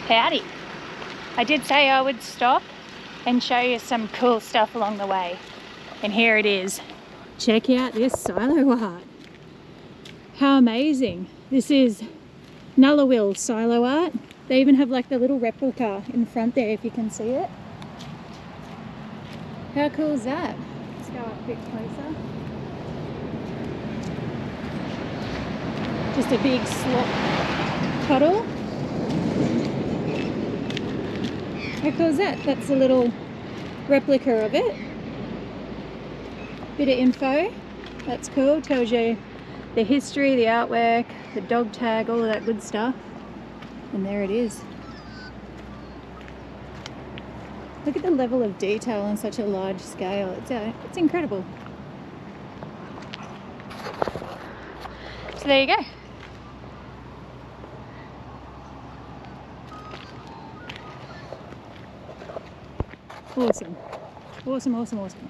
Howdy. I did say I would stop and show you some cool stuff along the way. And here it is. Check out this silo art. How amazing. This is Nullawil silo art. They even have like the little replica in the front there if you can see it. How cool is that? Let's go up a bit closer. Just a big slop puddle. How cool is that? That's a little replica of it. Bit of info. That's cool. Tells you the history, the artwork, the dog tag, all of that good stuff. And there it is. Look at the level of detail on such a large scale. It's incredible. So there you go. Awesome. Awesome, awesome, awesome.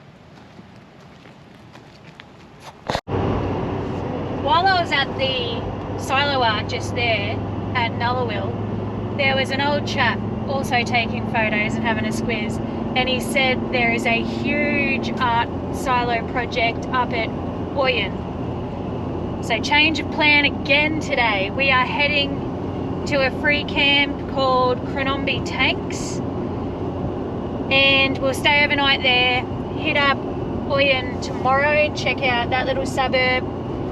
While I was at the silo art just there at Nullawil, there was an old chap also taking photos and having a squiz, and he said there is a huge art silo project up at Oyen. So change of plan again today. We are heading to a free camp called Cronombi Tanks, and we'll stay overnight there, hit up Oyen tomorrow, check out that little suburb,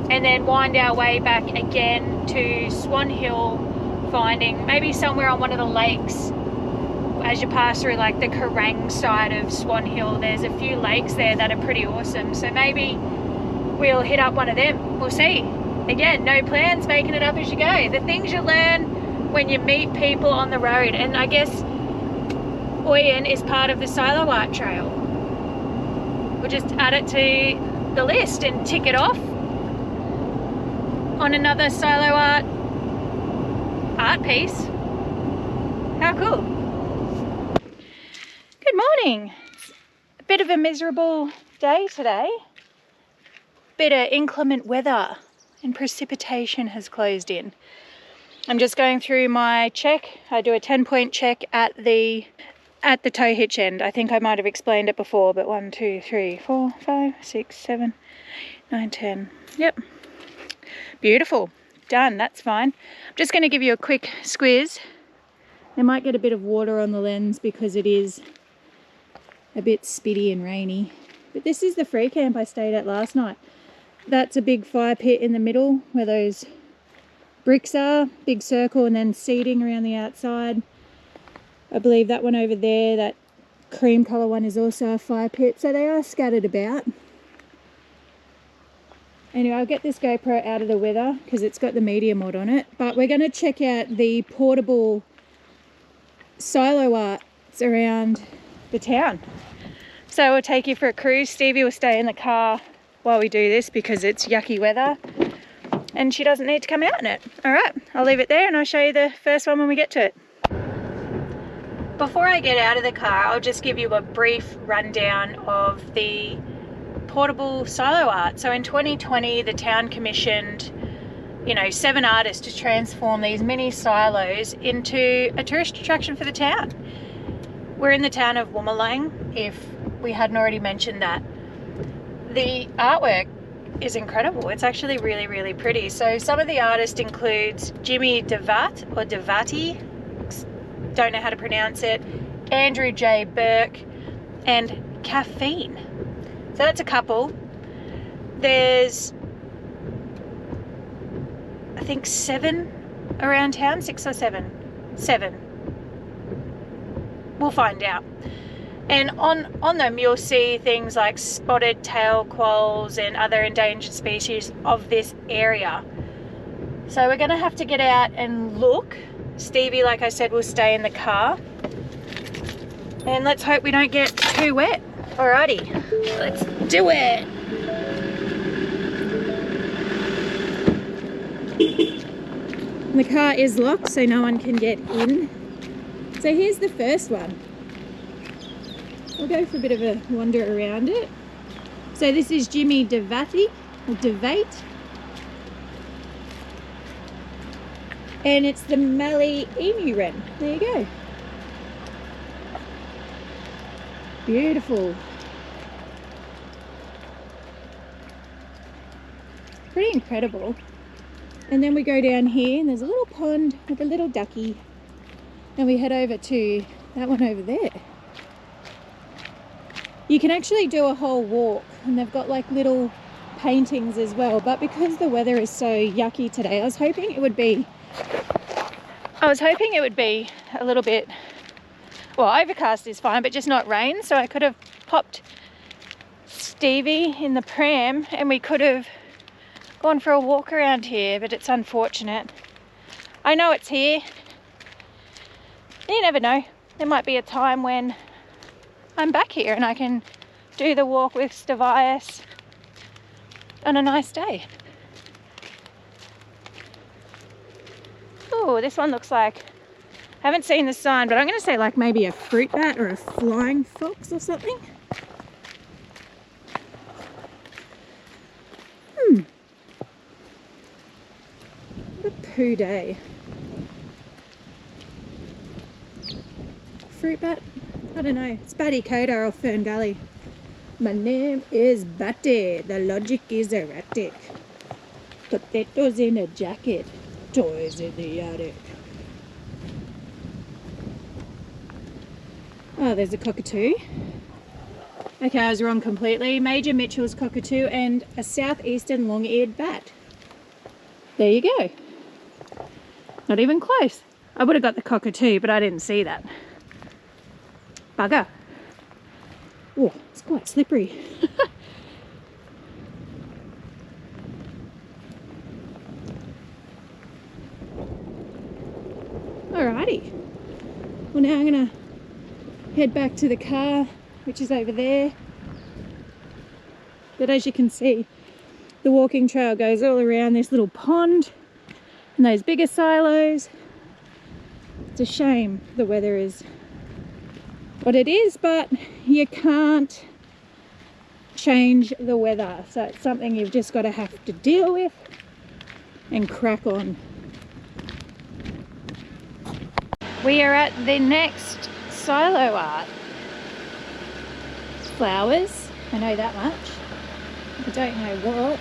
and then wind our way back again to Swan Hill, finding maybe somewhere on one of the lakes. As you pass through like the Kerrang side of Swan Hill, there's a few lakes there that are pretty awesome, so maybe we'll hit up one of them. We'll see. Again, no plans, making it up as you go. The things you learn when you meet people on the road, and I guess Oyen is part of the Silo Art Trail. We'll just add it to the list and tick it off on another Silo art piece. How cool. Good morning. It's a bit of a miserable day today. Bit of inclement weather and precipitation has closed in. I'm just going through my check. I do a 10-point check at the tow hitch end. I think I might have explained it before, but 1, 2, 3, 4, 5, 6, 7, 9, 10. Yep. Beautiful. Done. That's fine. I'm just going to give you a quick squiz. They might get a bit of water on the lens because it is a bit spitty and rainy. But this is the free camp I stayed at last night. That's a big fire pit in the middle where those bricks are. Big circle, and then seating around the outside. I believe that one over there, that cream colour one, is also a fire pit. So they are scattered about. Anyway, I'll get this GoPro out of the weather because it's got the media mod on it. But we're going to check out the portable silo arts around the town. So we'll take you for a cruise. Stevie will stay in the car while we do this because it's yucky weather and she doesn't need to come out in it. All right, I'll leave it there and I'll show you the first one when we get to it. Before I get out of the car, I'll just give you a brief rundown of the portable silo art. So in 2020, the town commissioned, 7 artists to transform these mini silos into a tourist attraction for the town. We're in the town of Woomalang, if we hadn't already mentioned that. The artwork is incredible. It's actually really, really pretty. So some of the artists includes Jimmy Devat, or Devati, don't know how to pronounce it, Andrew J. Burke, and Caffeine. So that's a couple. There's, I think, 7 around town, 6 or 7. 7. We'll find out. And on them you'll see things like spotted tail quolls and other endangered species of this area. So we're going to have to get out and look. Stevie, like I said, will stay in the car. And let's hope we don't get too wet. Alrighty, let's do it. The car is locked so no one can get in. So here's the first one. We'll go for a bit of a wander around it. So this is Jimmy Devati, or Devate. And it's the Mallee emu wren. There you go. Beautiful. Pretty incredible. And then we go down here and there's a little pond with a little ducky. And we head over to that one over there. You can actually do a whole walk and they've got like little paintings as well. But because the weather is so yucky today, I was hoping it would be a little bit, well, overcast is fine, but just not rain. So I could have popped Stevie in the pram and we could have gone for a walk around here, but it's unfortunate. I know it's here. You never know. There might be a time when I'm back here and I can do the walk with Stevias on a nice day. Oh, this one looks like, I haven't seen the sign, but I'm going to say like maybe a fruit bat or a flying fox or something. What a poo day. Fruit bat? I don't know. It's Batty Coda or Fern Gully. My name is Batty. The logic is erratic. Potatoes in a jacket. Toys in the attic. Oh, there's a cockatoo. Okay, I was wrong completely. Major Mitchell's cockatoo and a southeastern long-eared bat. There you go. Not even close. I would have got the cockatoo, but I didn't see that. Bugger. Oh, it's quite slippery. Alrighty. Well, now I'm going to head back to the car, which is over there. But as you can see, the walking trail goes all around this little pond and those bigger silos. It's a shame the weather is what it is, but you can't change the weather. So it's something you've just got to have to deal with and crack on. We are at the next silo art. Flowers, I know that much. I don't know what.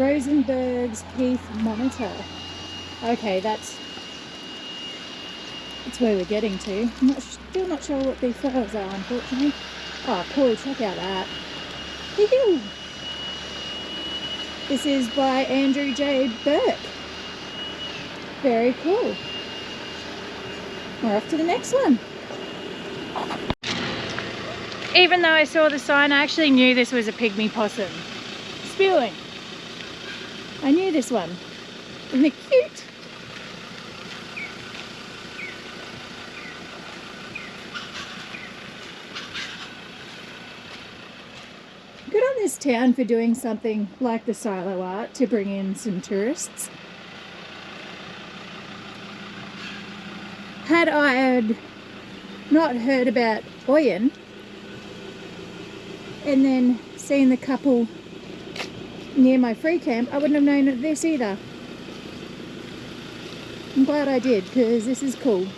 Rosenberg's Heath Monitor. Okay, that's where we're getting to. I'm still not sure what these flowers are, unfortunately. Oh, cool, check out that. This is by Andrew J. Burke. Very cool. We're off to the next one. Even though I saw the sign, I actually knew this was a pygmy possum. Spewing. I knew this one. Isn't it cute? Good on this town for doing something like the silo art to bring in some tourists. Had I not heard about Oyen and then seen the couple near my free camp, I wouldn't have known of this either. I'm glad I did, because this is cool.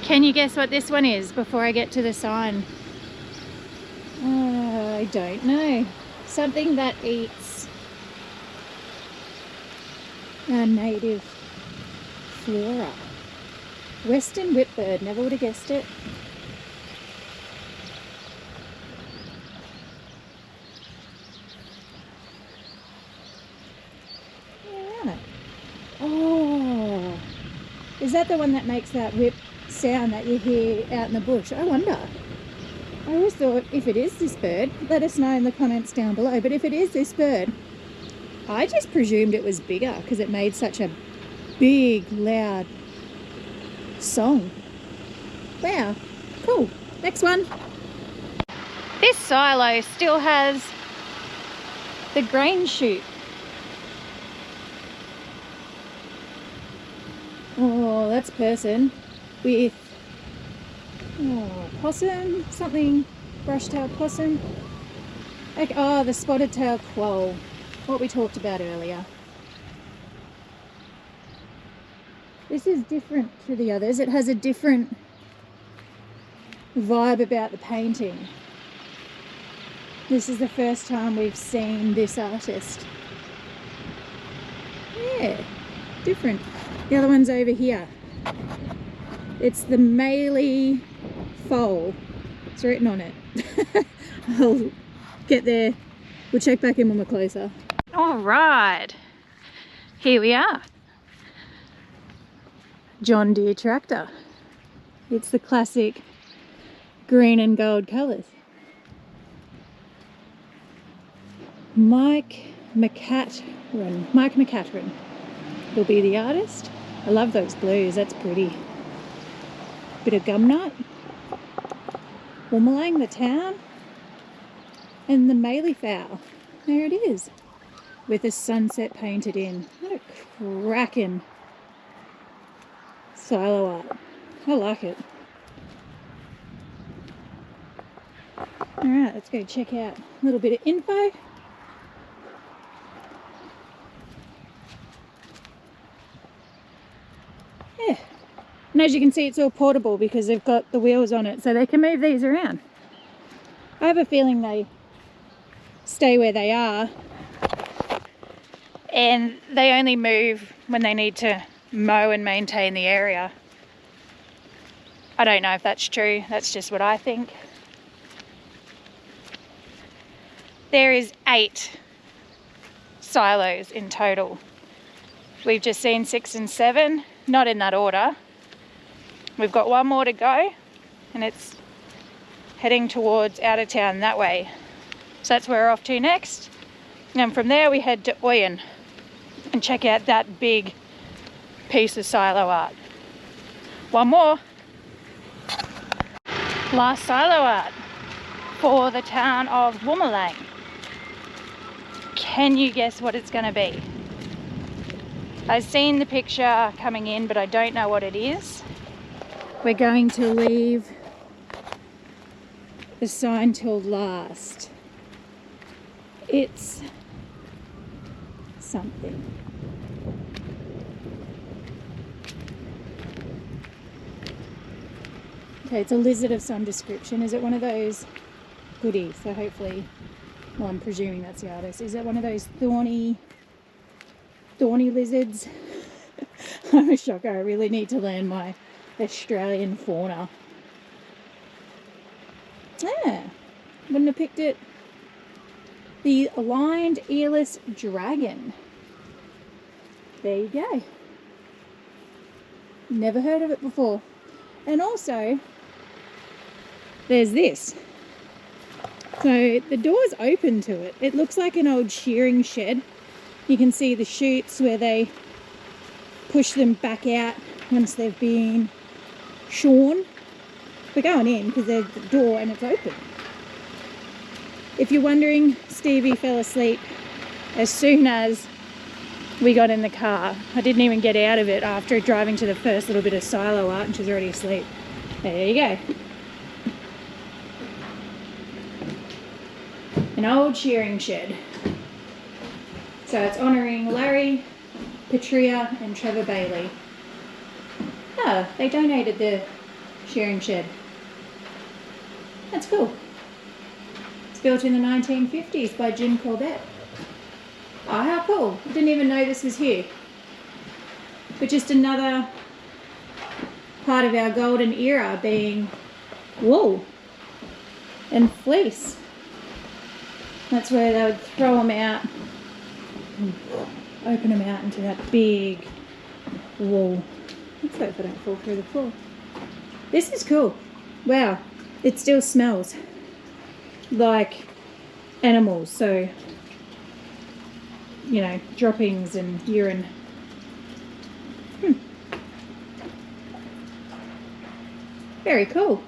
Can you guess what this one is before I get to the sign? I don't know. Something that eats our native flora. Western whipbird, never would have guessed it. Yeah. Oh, is that the one that makes that whip sound that you hear out in the bush? I wonder. I always thought if it is this bird, let us know in the comments down below, but if it is this bird, I just presumed it was bigger because it made such a big, loud song. Wow, cool. Next one. This silo still has the grain chute. Oh, that's person with possum, something, brush-tailed possum. Okay, oh, the spotted tail quoll, what we talked about earlier. This is different to the others. It has a different vibe about the painting. This is the first time we've seen this artist. Yeah, different. The other one's over here. It's the Maley foal. It's written on it. I'll get there. We'll check back in when we're closer. All right, here we are. John Deere tractor. It's the classic green and gold colours. Mike McCatron will be the artist. I love those blues, that's pretty. Bit of gum nut. Woomalang, the town, and the Maley fowl. There it is, with a sunset painted in. What a cracking silo art. I like it. Alright, let's go check out a little bit of info. Yeah, and as you can see, it's all portable because they've got the wheels on it, so they can move these around. I have a feeling they stay where they are and they only move when they need to mow and maintain the area. I don't know if that's true, that's just what I think. There is 8 silos in total. We've just seen 6 and 7, not in that order. We've got one more to go and it's heading towards out of town that way. So that's where we're off to next. And from there we head to Oyen and check out that big piece of silo art. One more. Last silo art for the town of Woomalang. Can you guess what it's going to be? I've seen the picture coming in, but I don't know what it is. We're going to leave the sign till last. It's something. Okay, it's a lizard of some description. Is it one of those goodies? So hopefully, well, I'm presuming that's the artist. Is it one of those thorny lizards? I'm a shocker. I really need to learn my Australian fauna. Yeah, wouldn't have picked it. The lined earless dragon. There you go. Never heard of it before. And also, there's this. So the door's open to it. It looks like an old shearing shed. You can see the chutes where they push them back out once they've been shorn. We're going in because there's the door and it's open. If you're wondering, Stevie fell asleep as soon as we got in the car. I didn't even get out of it after driving to the first little bit of silo art and she's already asleep. There you go. An old shearing shed. So it's honouring Larry, Patria and Trevor Bailey. Oh, they donated the shearing shed. That's cool. It's built in the 1950s by Jim Corbett. Oh, how cool. I didn't even know this was here. But just another part of our golden era being wool and fleece. That's where they would throw them out and open them out into that big wool. Let's hope I don't fall through the floor. This is cool. Wow. It still smells like animals, so you know, droppings and urine. Very cool.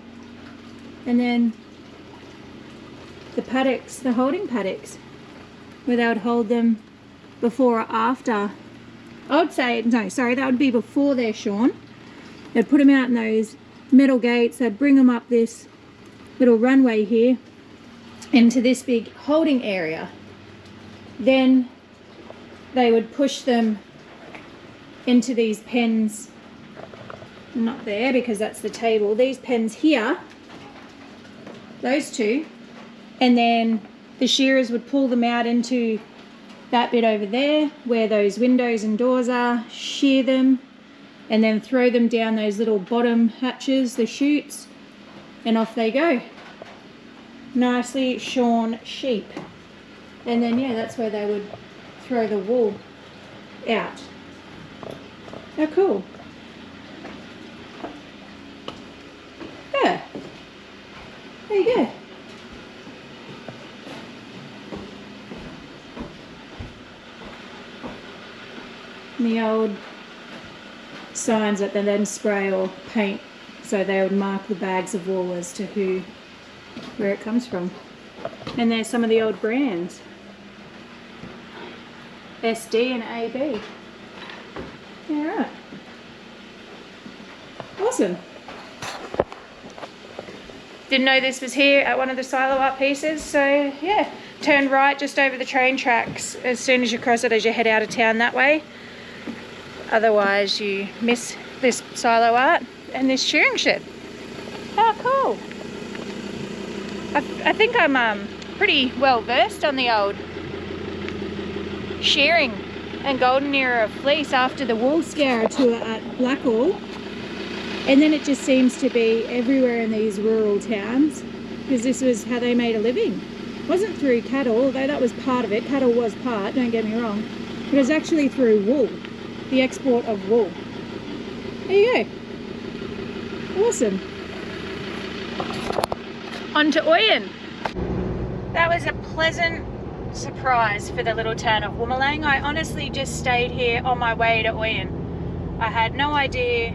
And then the paddocks, the holding paddocks, where they would hold them before or after. I would say, no, sorry, that would be before they're shorn. They'd put them out in those metal gates, they'd bring them up this little runway here, into this big holding area. Then they would push them into these pens, not there because that's the table, these pens here, those two, and then the shearers would pull them out into that bit over there where those windows and doors are, shear them, and then throw them down those little bottom hatches, the chutes, and off they go. Nicely shorn sheep. And then, yeah, that's where they would throw the wool out. How cool. Yeah. There you go. And the old signs that they then spray or paint, so they would mark the bags of wool as to where it comes from. And there's some of the old brands. SD and AB. Yeah, right. Awesome. Didn't know this was here at one of the silo art pieces, so yeah. Turn right just over the train tracks as soon as you cross it as you head out of town that way. Otherwise you miss this silo art and this shearing shed. How cool. I think I'm pretty well versed on the old shearing and golden era of fleece after the wool scour tour at Blackall, and then it just seems to be everywhere in these rural towns because this was how they made a living. It wasn't through cattle, although that was part of it. Cattle was part, don't get me wrong, but it was actually through wool, the export of wool. There you go. Awesome. On to Oyen. That was a pleasant surprise for the little town of Woomalang. I honestly just stayed here on my way to Oyen. I had no idea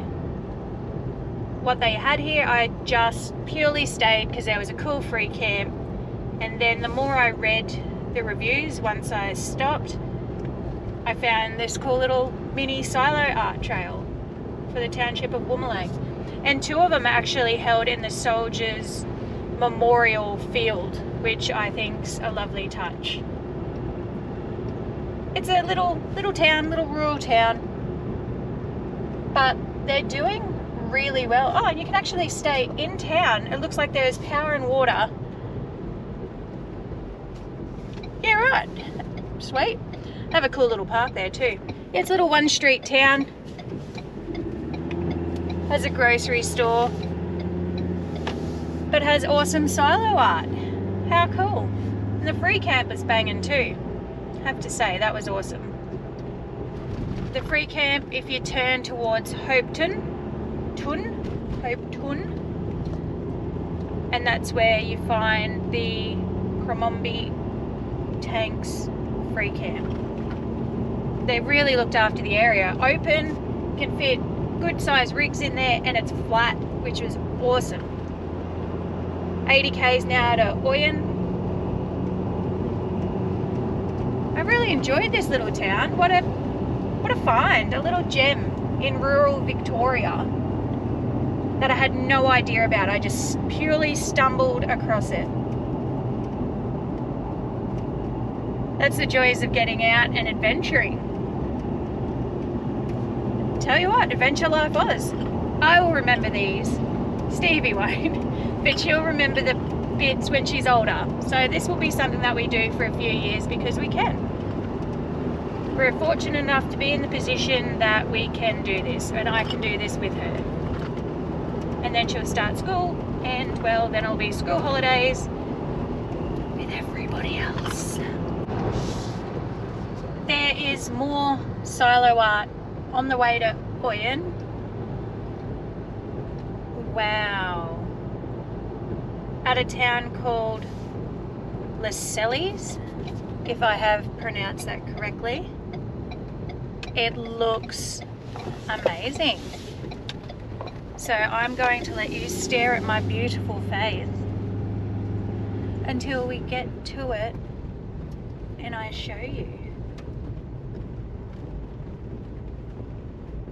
what they had here. I just purely stayed because there was a cool free camp, and then the more I read the reviews once I stopped, I found this cool little mini silo art trail for the township of Woomalang, and two of them are actually held in the Soldiers Memorial Field, which I think's a lovely touch. It's a little town, little rural town, but they're doing really well. Oh, and you can actually stay in town. It looks like there's power and water. Yeah, right. Sweet. They have a cool little park there too. Yeah, it's a little one street town. Has a grocery store, but has awesome silo art. How cool. And the free camp was banging too. I have to say, that was awesome. The free camp, if you turn towards Hopetoun, and that's where you find the Cromombi Tanks free camp. They really looked after the area. Open, can fit good sized rigs in there, and it's flat, which was awesome. 80 k's now to Oyen. I really enjoyed this little town. What a find, a little gem in rural Victoria that I had no idea about. I just purely stumbled across it. That's the joys of getting out and adventuring. Tell you what, adventure life was. I will remember these. Stevie won't, but she'll remember the bits when she's older. So this will be something that we do for a few years because we can. We're fortunate enough to be in the position that we can do this, and I can do this with her. And then she'll start school, and well, then it'll be school holidays with everybody else. There is more silo art on the way to Oyen. Wow. At a town called Lascelles, if I have pronounced that correctly. It looks amazing. So I'm going to let you stare at my beautiful face until we get to it and I show you.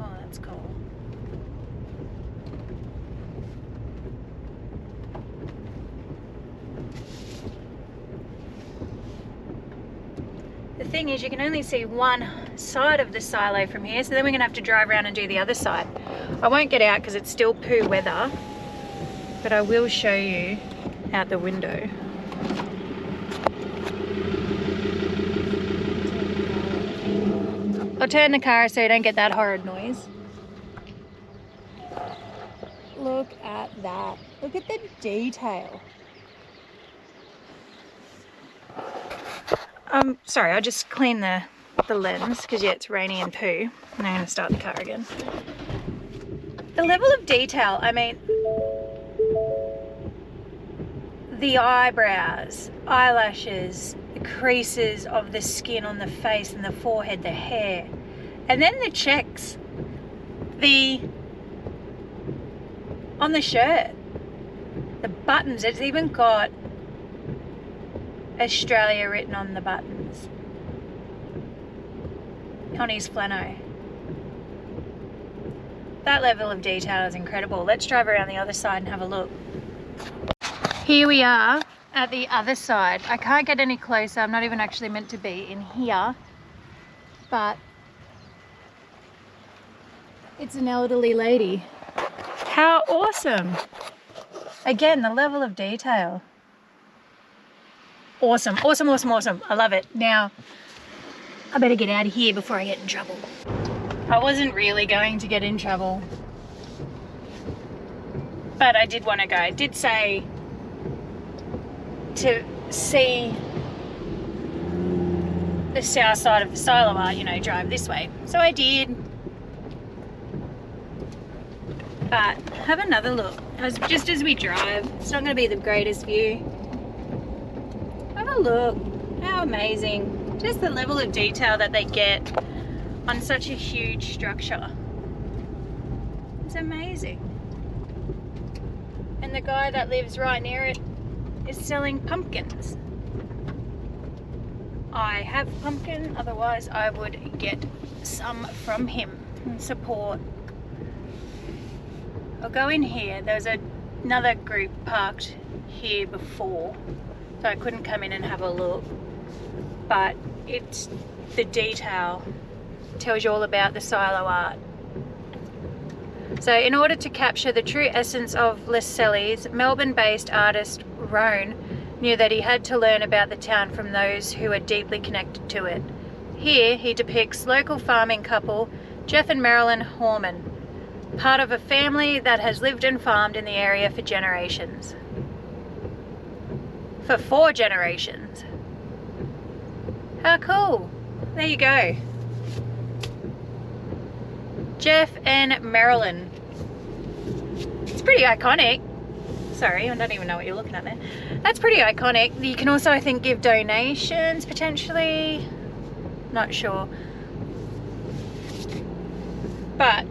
Oh, that's cool. thing is you can only see one side of the silo from here, so then we're gonna have to drive around and do the other side. I won't get out because it's still poo weather, but I will show you out the window. I'll turn the car so you don't get that horrid noise. Look at that. Look at the detail. Sorry, I just cleaned the lens because yeah, it's rainy and poo. And I'm going to start the car again. The level of detail, I mean, the eyebrows, eyelashes, the creases of the skin on the face and the forehead, the hair, and then the checks, on the shirt, the buttons, it's even got Australia written on the buttons, on his flannel. That level of detail is incredible. Let's drive around the other side and have a look. Here we are at the other side. I can't get any closer. I'm not even actually meant to be in here, but it's an elderly lady. How awesome. Again, the level of detail. Awesome, awesome, awesome, awesome. I love it. Now, I better get out of here before I get in trouble. I wasn't really going to get in trouble, but I did want to go. I did say to see the south side of the silo art, you know, drive this way. So I did. But have another look. Just as we drive, it's not going to be the greatest view. Have a look. How amazing. Just the level of detail that they get on such a huge structure. It's amazing. And the guy that lives right near it is selling pumpkins. I have pumpkin, otherwise I would get some from him and support. I'll go in here. There was another group parked here before, so I couldn't come in and have a look, but it's the detail tells you all about the silo art. So in order to capture the true essence of Lascelles, Melbourne-based artist Roan knew that he had to learn about the town from those who are deeply connected to it. Here he depicts local farming couple Jeff and Marilyn Horman, part of a family that has lived and farmed in the area for generations. For 4 generations. How cool. There you go. Jeff and Marilyn. It's pretty iconic. Sorry, I don't even know what you're looking at there. That's pretty iconic. You can also, I think, give donations potentially. Not sure. But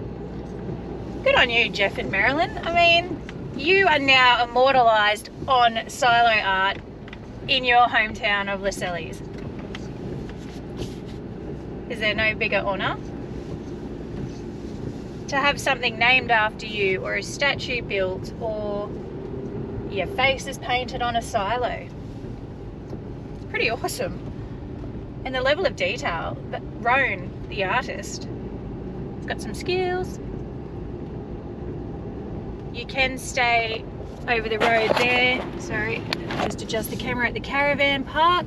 good on you, Jeff and Marilyn. I mean, you are now immortalised on silo art in your hometown of Lascelles. Is there no bigger honour? To have something named after you, or a statue built, or your face is painted on a silo. It's pretty awesome. And the level of detail that Roan, the artist, has got some skills. You can stay over the road there. Sorry, just adjust the camera at the caravan park.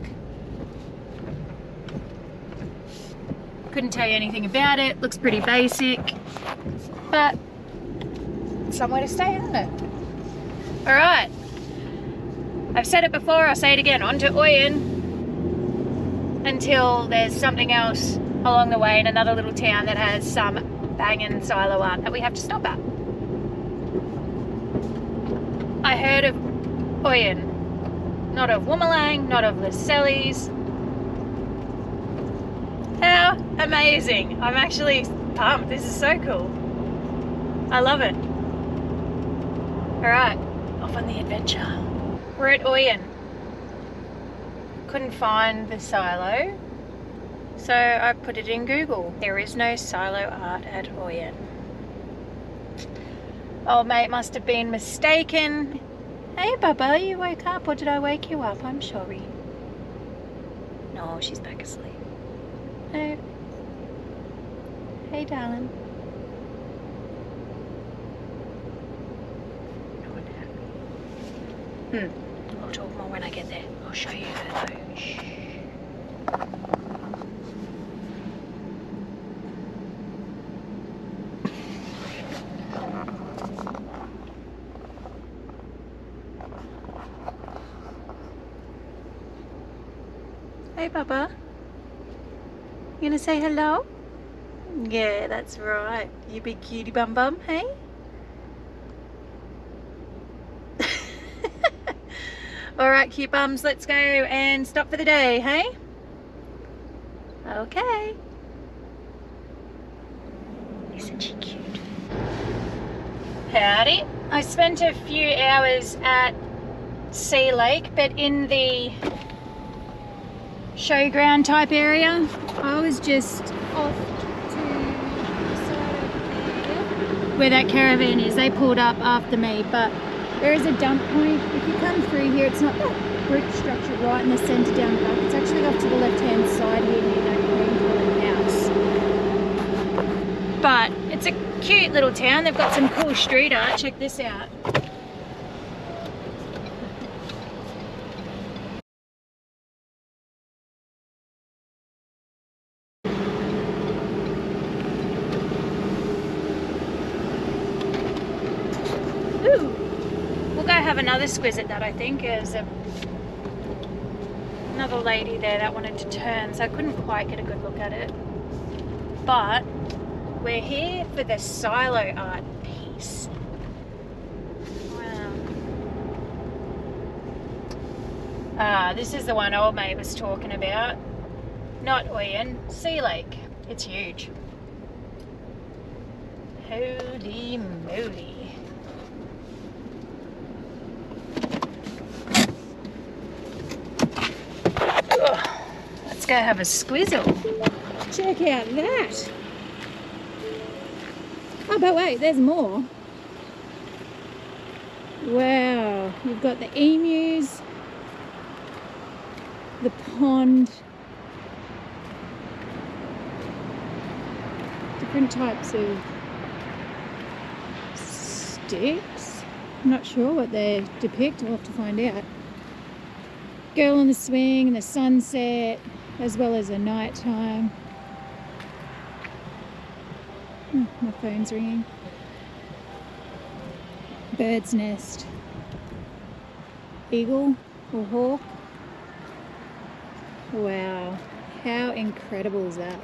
Couldn't tell you anything about it. Looks pretty basic, but somewhere to stay, isn't it? All right. I've said it before, I'll say it again. On to Oyen until there's something else along the way in another little town that has some banging silo art that we have to stop at. I heard of Oyen, not of Woomalang, not of Lascelles. How amazing. I'm actually pumped. This is so cool. I love it. Alright, off on the adventure. We're at Oyen. Couldn't find the silo, so I put it in Google. There is no silo art at Oyen. Old mate must have been mistaken. Hey Bubba, you woke up, or did I wake you up? I'm sorry. No, she's back asleep. No. Hey, darling. I'll talk more when I get there. I'll show you her though. Shh. Hey, Papa. You gonna say hello? Yeah, that's right. You big cutie bum bum, hey? Alright, cute bums, let's go and stop for the day, hey? Okay. Isn't she cute? Howdy. I spent a few hours at Sea Lake, but in the showground type area. I was just off to the side of there where that caravan is. They pulled up after me, but there is a dump point. If you come through here, it's not that brick structure right in the centre down the back. It's actually off to the left-hand side here near that green coloured house. But it's a cute little town. They've got some cool street art. Check this out. Ooh. We'll go have another squiz at that, I think. There's another lady there that wanted to turn, so I couldn't quite get a good look at it. But we're here for the silo art piece. Wow. Ah, this is the one old mate was talking about. Not Oyen, Sea Lake. It's huge. Holy moly. Let's go have a squizzle. Check out that. Oh, but wait, there's more. Wow, you've got the emus, the pond, different types of sticks. I'm not sure what they depict, I'll have to find out. Girl on the swing, the sunset, as well as a night time. My phone's ringing. Bird's nest. Eagle or hawk. Wow, how incredible is that?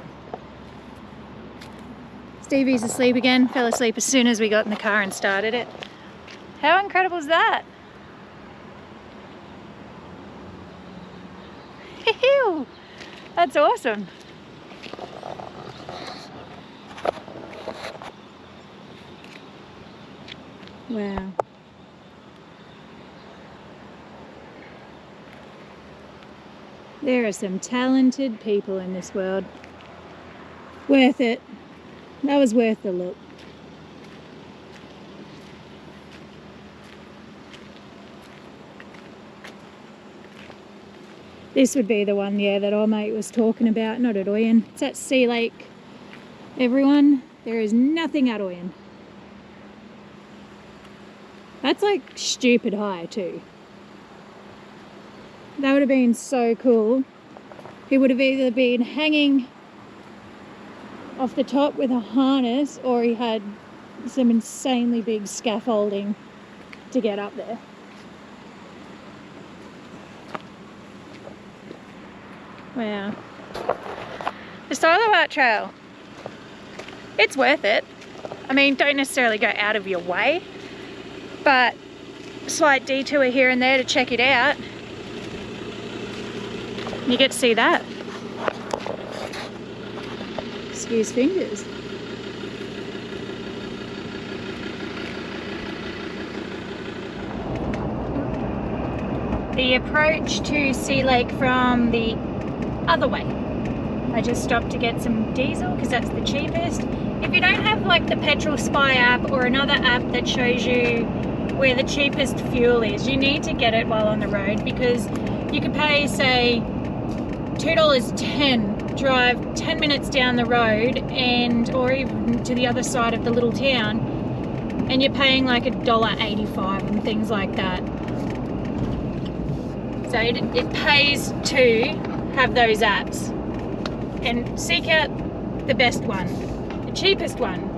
Stevie's asleep again, fell asleep as soon as we got in the car and started it. How incredible is that? That's awesome. Wow. There are some talented people in this world. Worth it. That was worth the look. This would be the one, yeah, that old mate was talking about, not at Oyen. It's at Sea Lake, everyone. There is nothing at Oyen. That's like stupid high too. That would have been so cool. He would have either been hanging off the top with a harness, or he had some insanely big scaffolding to get up there. Wow. The silo art trail, it's worth it. I mean, don't necessarily go out of your way, but slight detour here and there to check it out. You get to see that. Excuse fingers. The approach to Sea Lake from the other way. I just stopped to get some diesel because that's the cheapest. If you don't have like the Petrol Spy app or another app that shows you where the cheapest fuel is, you need to get it while on the road, because you could pay, say, $2.10 drive 10 minutes down the road or even to the other side of the little town, and you're paying like $1.85 and things like that. So it pays to have those apps and seek out the best one, the cheapest one.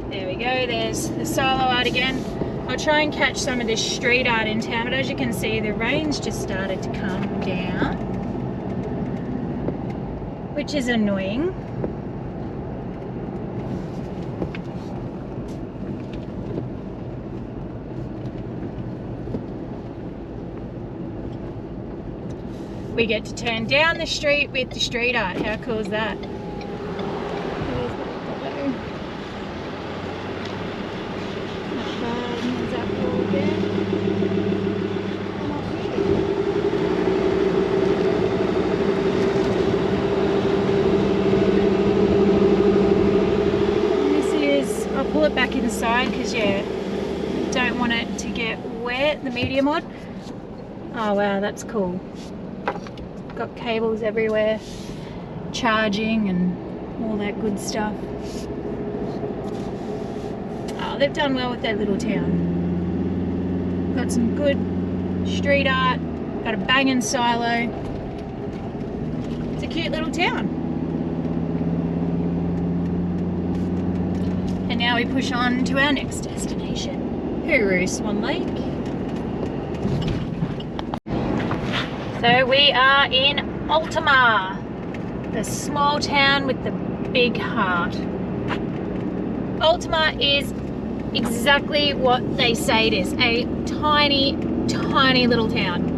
There we go, there's the solo art again. I'll try and catch some of this street art in town, but as you can see, the rain's just started to come down, which is annoying. We get to turn down the street with the street art. How cool is that? I'll pull it back inside because, yeah, don't want it to get wet, the media mod. Oh wow, that's cool. Got cables everywhere, charging and all that good stuff. Oh, they've done well with their little town. Got some good street art, got a banging silo. It's a cute little town. And now we push on to our next destination, Hooroo Swan Lake. So we are in Ultima, the small town with the big heart. Ultima is exactly what they say it is, a tiny, tiny little town.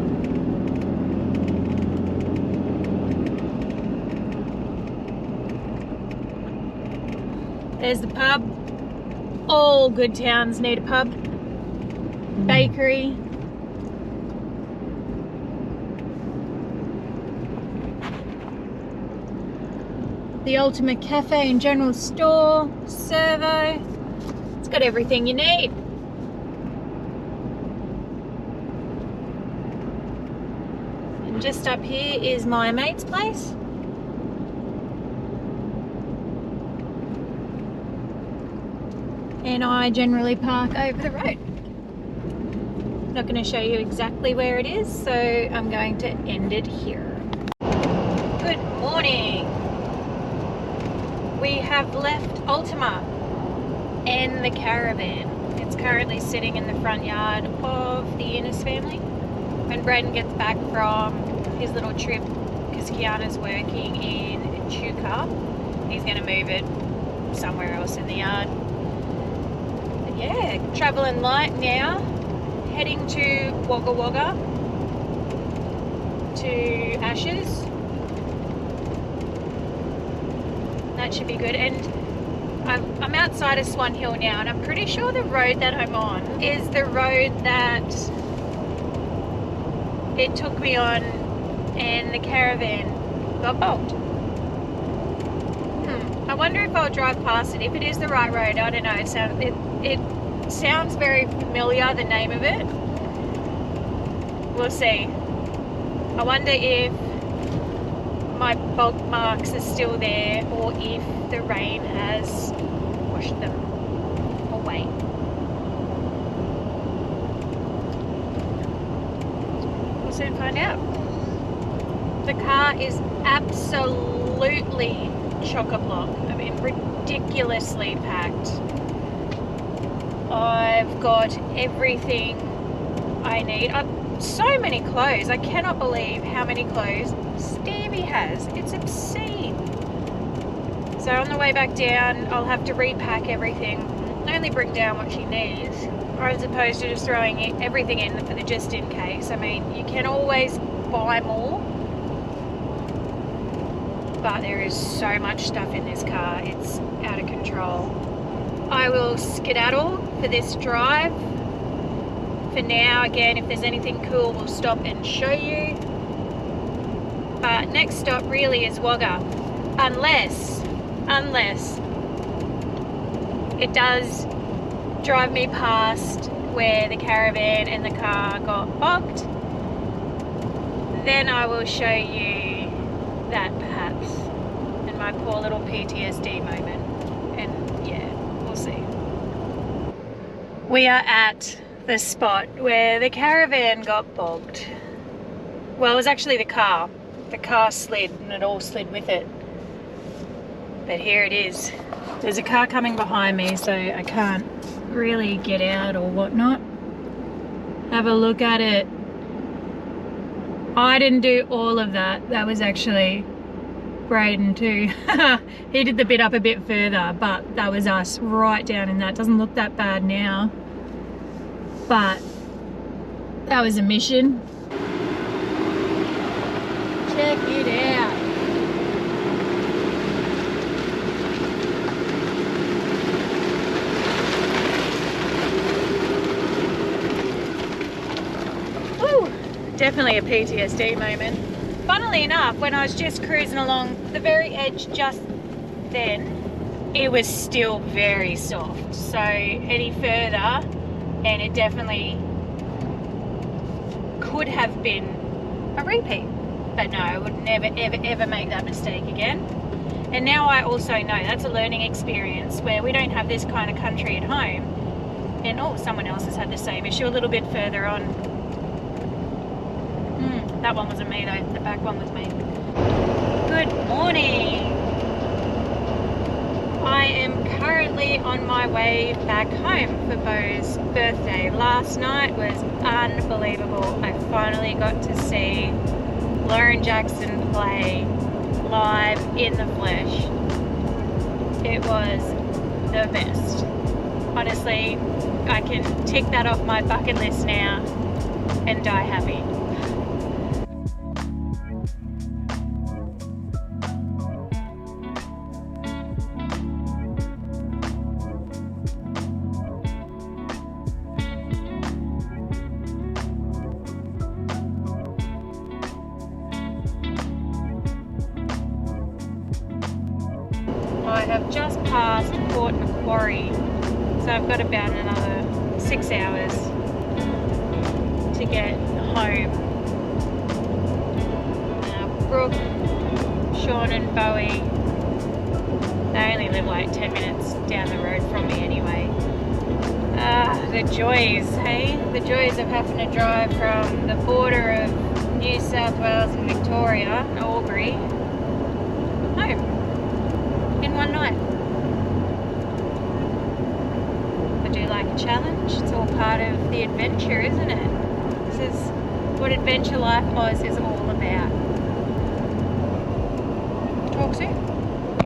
There's the pub. All good towns need a pub. Bakery. The Ultimate Cafe and General Store, Servo. It's got everything you need. And just up here is my mate's place. And I generally park over the road. Not going to show you exactly where it is, so I'm going to end it here. Good morning. We have left Ultima and the caravan. It's currently sitting in the front yard of the Innes family. When Braden gets back from his little trip, because Kiana's working in Chuka, he's going to move it somewhere else in the yard. But yeah, travelling light now, heading to Wagga Wagga, to Ashes. That should be good. And I'm outside of Swan Hill now, and I'm pretty sure the road that I'm on is the road that it took me on and the caravan got bogged. I wonder if I'll drive past it. If it is the right road, I don't know. It sounds very familiar, the name of it. We'll see. I wonder if my bog marks are still there, or if the rain has washed them away. We'll soon find out. The car is absolutely chock-a-block. I mean, ridiculously packed. I've got everything I need. So many clothes. I cannot believe how many clothes Stevie has. It's obscene. So on the way back down, I'll have to repack everything. Only bring down what she needs, as opposed to just throwing everything in for the just in case. I mean, you can always buy more, but there is so much stuff in this car. It's out of control. I will skedaddle for this drive. For now, again, if there's anything cool, we'll stop and show you. But next stop really is Wagga, unless it does drive me past where the caravan and the car got bogged. Then I will show you that perhaps. my poor little PTSD moment. And yeah, we'll see. We are at the spot where the caravan got bogged. Well, it was actually the car. The car slid and it all slid with it. But here it is. There's a car coming behind me, so I can't really get out or whatnot. Have a look at it. I didn't do all of that. That was actually Braden too. He did the bit up a bit further, but that was us right down in that. Doesn't look that bad now, but that was a mission. Check it out. Woo! Definitely a PTSD moment. Funnily enough, when I was just cruising along the very edge just then, it was still very soft. So any further, and it definitely could have been a repeat. But no, I would never, ever, ever make that mistake again. And now I also know that's a learning experience where we don't have this kind of country at home. And oh, someone else has had the same issue a little bit further on. That one wasn't me though, the back one was me. Good morning. I am currently on my way back home for Bo's birthday. Last night was unbelievable. I finally got to see Lauren Jackson play live in the flesh. It was the best. Honestly, I can tick that off my bucket list now and die happy. I have just passed Port Macquarie, so I've got about another 6 hours to get home. Now, Brooke, Sean and Bowie, they only live like 10 minutes down the road from me anyway. The joys, hey? The joys of having to drive from the border of New South Wales and Victoria, Albury, home. In one night. I do like a challenge. It's all part of the adventure, isn't it? This is what Adventure Life Oz is all about. Talk soon.